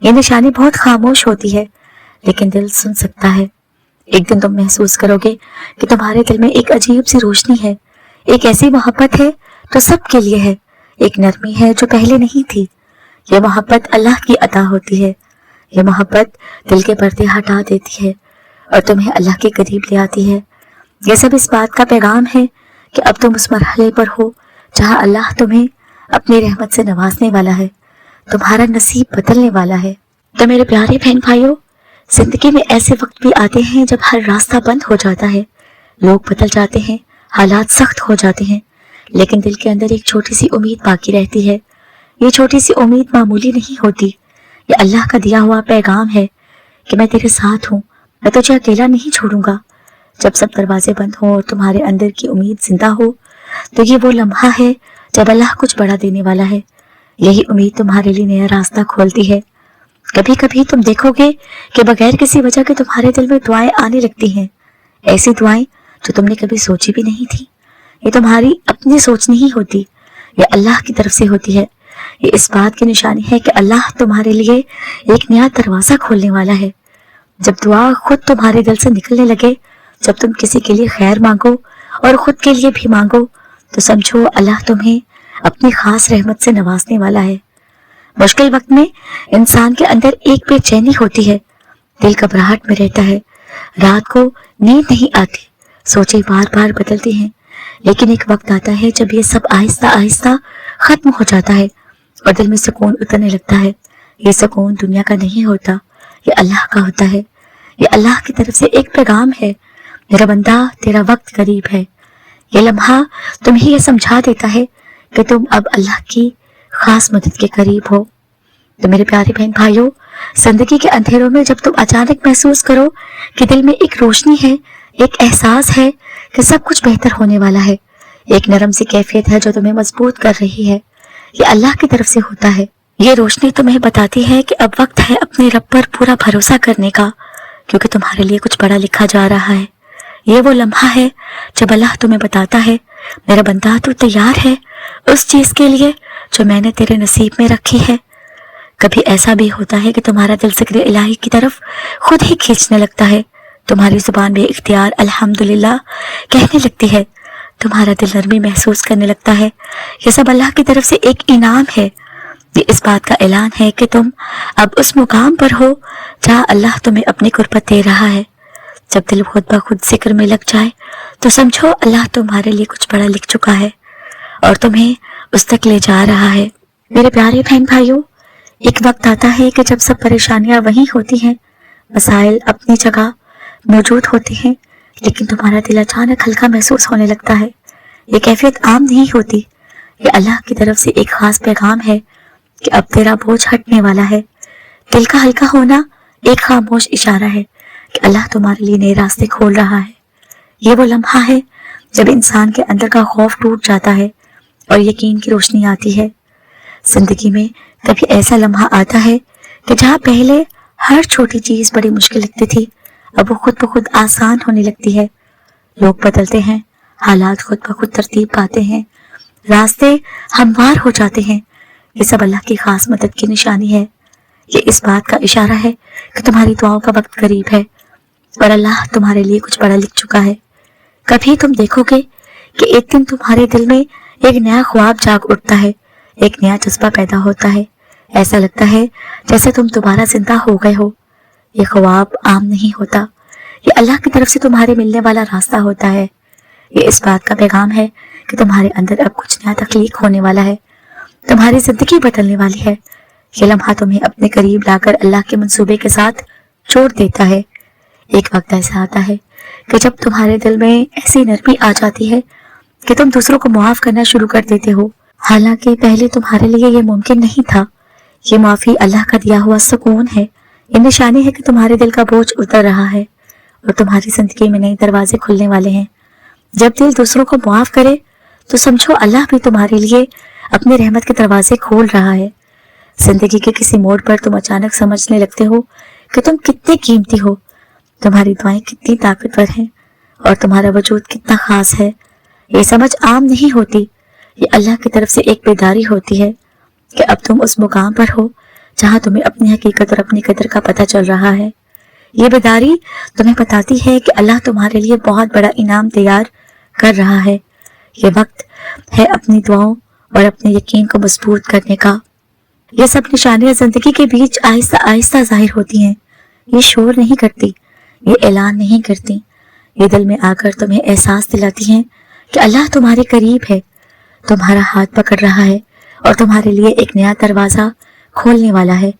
یہ نشانی بہت خاموش ہوتی ہے لیکن دل سن سکتا ہے۔ ایک دن تم محسوس کرو گے کہ تمہارے دل میں ایک عجیب سی روشنی ہے، ایک ایسی محبت ہے جو سب کے لیے ہے، ایک نرمی ہے جو پہلے نہیں تھی۔ یہ محبت اللہ کی عطا ہوتی ہے۔ یہ محبت دل کے پردے ہٹا دیتی ہے اور تمہیں اللہ کے قریب لے آتی ہے۔ یہ سب اس بات کا پیغام ہے کہ اب تم اس مرحلے پر ہو جہاں اللہ تمہیں اپنی رحمت سے نوازنے والا ہے، تمہارا نصیب بدلنے والا ہے۔ تو میرے پیارے بہن بھائیوں، زندگی میں ایسے وقت بھی آتے ہیں جب ہر راستہ بند ہو جاتا ہے، لوگ بدل جاتے ہیں، حالات سخت ہو جاتے ہیں، لیکن دل کے اندر ایک چھوٹی سی امید باقی رہتی ہے۔ یہ چھوٹی سی امید معمولی نہیں ہوتی، یہ اللہ کا دیا ہوا پیغام ہے کہ میں تیرے ساتھ ہوں، میں تجھے اکیلا نہیں چھوڑوں گا۔ جب سب دروازے بند ہوں اور تمہارے اندر کی امید زندہ ہو تو یہ وہ لمحہ ہے جب اللہ کچھ بڑا دینے والا ہے۔ یہی امید تمہارے لیے نیا راستہ کھولتی ہے۔ کبھی کبھی تم دیکھو گے کہ بغیر کسی وجہ کے تمہارے دل میں دعائیں آنے لگتی ہیں، ایسی دعائیں جو تم نے کبھی سوچی بھی نہیں تھی۔ یہ تمہاری اپنی سوچ نہیں ہوتی، یہ اللہ کی طرف سے ہوتی ہے۔ یہ اس بات کی نشانی ہے کہ اللہ تمہارے لیے ایک نیا دروازہ کھولنے والا ہے۔ جب دعا خود تمہارے دل سے نکلنے لگے، جب تم کسی کے لیے خیر مانگو اور خود کے لیے بھی مانگو، تو سمجھو اللہ تمہیں اپنی خاص رحمت سے نوازنے والا ہے۔ مشکل وقت میں انسان کے اندر ایک بے چینی ہوتی ہے، دل گھبراہٹ میں رہتا ہے، رات کو نیند نہیں آتی، سوچیں بار بار بدلتی ہیں، لیکن ایک وقت آتا ہے جب یہ سب آہستہ آہستہ ختم ہو جاتا ہے اور دل میں سکون اترنے لگتا ہے۔ یہ سکون دنیا کا نہیں ہوتا، یہ اللہ کا ہوتا ہے۔ یہ اللہ کی طرف سے ایک پیغام ہے، میرا بندہ تیرا وقت قریب ہے۔ یہ لمحہ تمہیں یہ سمجھا دیتا ہے کہ تم اب اللہ کی خاص مدد کے قریب ہو۔ تو میرے پیارے بہن بھائیوں، زندگی کے اندھیروں میں جب تم اچانک محسوس کرو کہ دل میں ایک روشنی ہے، ایک احساس ہے کہ سب کچھ بہتر ہونے والا ہے، ایک نرم سی کیفیت ہے جو تمہیں مضبوط کر رہی ہے، یہ اللہ کی طرف سے ہوتا ہے۔ یہ روشنی تمہیں بتاتی ہے کہ اب وقت ہے اپنے رب پر پورا بھروسہ کرنے کا، کیونکہ تمہارے لیے کچھ بڑا لکھا جا رہا ہے۔ یہ وہ لمحہ ہے جب اللہ تمہیں بتاتا ہے، میرا بندہ تو تیار ہے اس چیز کے لیے جو میں نے تیرے نصیب میں رکھی ہے۔ کبھی ایسا بھی ہوتا ہے کہ تمہارا دل ذکر الہی کی طرف خود ہی کھینچنے لگتا ہے، تمہاری زبان بے اختیار الحمدللہ کہنے لگتی ہے، تمہارا دل نرمی محسوس کرنے لگتا ہے۔ یہ سب اللہ کی طرف سے ایک انعام ہے، یہ اس بات کا اعلان ہے کہ تم اب اس مقام پر ہو جہاں اللہ تمہیں اپنی قربت دے رہا ہے۔ جب دل خود بخود ذکر میں لگ جائے تو سمجھو اللہ تمہارے لیے کچھ بڑا لکھ چکا ہے اور تمہیں اس تک لے جا رہا ہے۔ میرے پیارے بہن بھائیوں، ایک وقت آتا ہے کہ جب سب پریشانیاں وہیں ہوتی ہیں، مسائل اپنی جگہ موجود ہوتے ہیں، لیکن تمہارا دل اچانک ہلکا محسوس ہونے لگتا ہے۔ یہ کیفیت عام نہیں ہوتی، یہ اللہ کی طرف سے ایک خاص پیغام ہے کہ اب تیرا بوجھ ہٹنے والا ہے۔ دل کا ہلکا ہونا ایک خاموش اشارہ ہے کہ اللہ تمہارے لیے نئے راستے کھول رہا ہے۔ یہ وہ لمحہ ہے جب انسان کے اندر کا خوف ٹوٹ جاتا ہے اور یقین کی روشنی آتی ہے۔ زندگی میں کبھی ایسا لمحہ آتا ہے کہ جہاں پہلے ہر چھوٹی چیز بڑی مشکل لگتی تھی، اب وہ خود بخود آسان ہونے لگتی ہے۔ لوگ بدلتے ہیں، حالات خود بخود ترتیب پاتے ہیں، راستے ہموار ہو جاتے ہیں۔ یہ سب اللہ کی خاص مدد کی نشانی ہے۔ یہ اس بات کا اشارہ ہے کہ تمہاری دعاؤں کا وقت قریب ہے اور اللہ تمہارے لیے کچھ بڑا لکھ چکا ہے۔ کبھی تم دیکھو گے کہ ایک دن تمہارے دل میں ایک نیا خواب جاگ اٹھتا ہے، ایک نیا جذبہ پیدا ہوتا ہے، ایسا لگتا ہے جیسے تم دوبارہ زندہ ہو گئے ہو۔ یہ خواب عام نہیں ہوتا، یہ اللہ کی طرف سے تمہارے ملنے والا راستہ ہوتا ہے۔ یہ اس بات کا پیغام ہے کہ تمہارے اندر اب کچھ نیا تخلیق ہونے والا ہے، تمہاری زندگی بدلنے والی ہے۔ یہ لمحہ تمہیں اپنے قریب لا کر اللہ کے منصوبے کے ساتھ جوڑ دیتا ہے۔ ایک وقت ایسا آتا ہے کہ جب تمہارے دل میں ایسی نرمی آ جاتی ہے کہ تم دوسروں کو معاف کرنا شروع کر دیتے ہو، حالانکہ پہلے تمہارے لیے یہ ممکن نہیں تھا۔ یہ معافی اللہ کا دیا ہوا سکون ہے، یہ نشانی ہے کہ تمہارے دل کا بوجھ اتر رہا ہے اور تمہاری زندگی میں نئے دروازے کھلنے والے ہیں۔ جب دل دوسروں کو معاف کرے تو سمجھو اللہ بھی تمہارے لیے اپنی رحمت کے دروازے کھول رہا ہے۔ زندگی کے کسی موڑ پر تم اچانک سمجھنے لگتے ہو کہ تم کتنے قیمتی ہو، تمہاری دعائیں کتنی طاقتور ہیں اور تمہارا وجود کتنا خاص ہے۔ یہ سمجھ عام نہیں ہوتی، یہ اللہ کی طرف سے ایک بیداری ہوتی ہے کہ اب تم اس مقام پر ہو جہاں تمہیں اپنی حقیقت اور اپنی قدر کا پتہ چل رہا ہے۔ یہ بیداری تمہیں بتاتی ہے کہ اللہ تمہارے لیے بہت بڑا انعام تیار کر رہا ہے۔ یہ وقت ہے اپنی دعاؤں اور اپنے یقین کو مضبوط کرنے کا۔ یہ سب نشانیاں زندگی کے بیچ آہستہ آہستہ ظاہر ہوتی ہیں۔ یہ شور نہیں کرتی، یہ اعلان نہیں کرتی، یہ دل میں آ کر تمہیں احساس دلاتی ہیں کہ اللہ تمہارے قریب ہے، تمہارا ہاتھ پکڑ رہا ہے اور تمہارے لیے ایک نیا دروازہ کھولنے والا ہے۔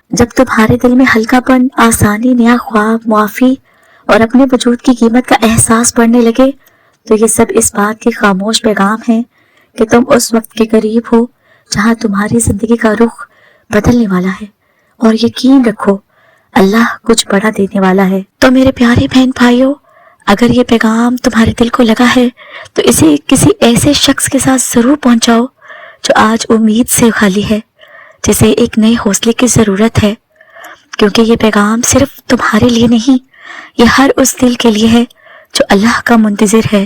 جب تمہارے دل میں ہلکا پن، آسانی، نیا خواب، معافی اور اپنے وجود کی قیمت کا احساس بڑھنے لگے تو یہ سب اس بات کے خاموش پیغام ہیں کہ تم اس وقت کے قریب ہو جہاں تمہاری زندگی کا رخ بدلنے والا ہے۔ اور یقین رکھو، اللہ کچھ بڑا دینے والا ہے۔ تو میرے پیارے بہن بھائیوں، اگر یہ پیغام تمہارے دل کو لگا ہے تو اسے کسی ایسے شخص کے ساتھ ضرور پہنچاؤ جو آج امید سے خالی ہے، جسے ایک نئے حوصلے کی ضرورت ہے، کیونکہ یہ پیغام صرف تمہارے لیے نہیں، یہ ہر اس دل کے لیے ہے جو اللہ کا منتظر ہے۔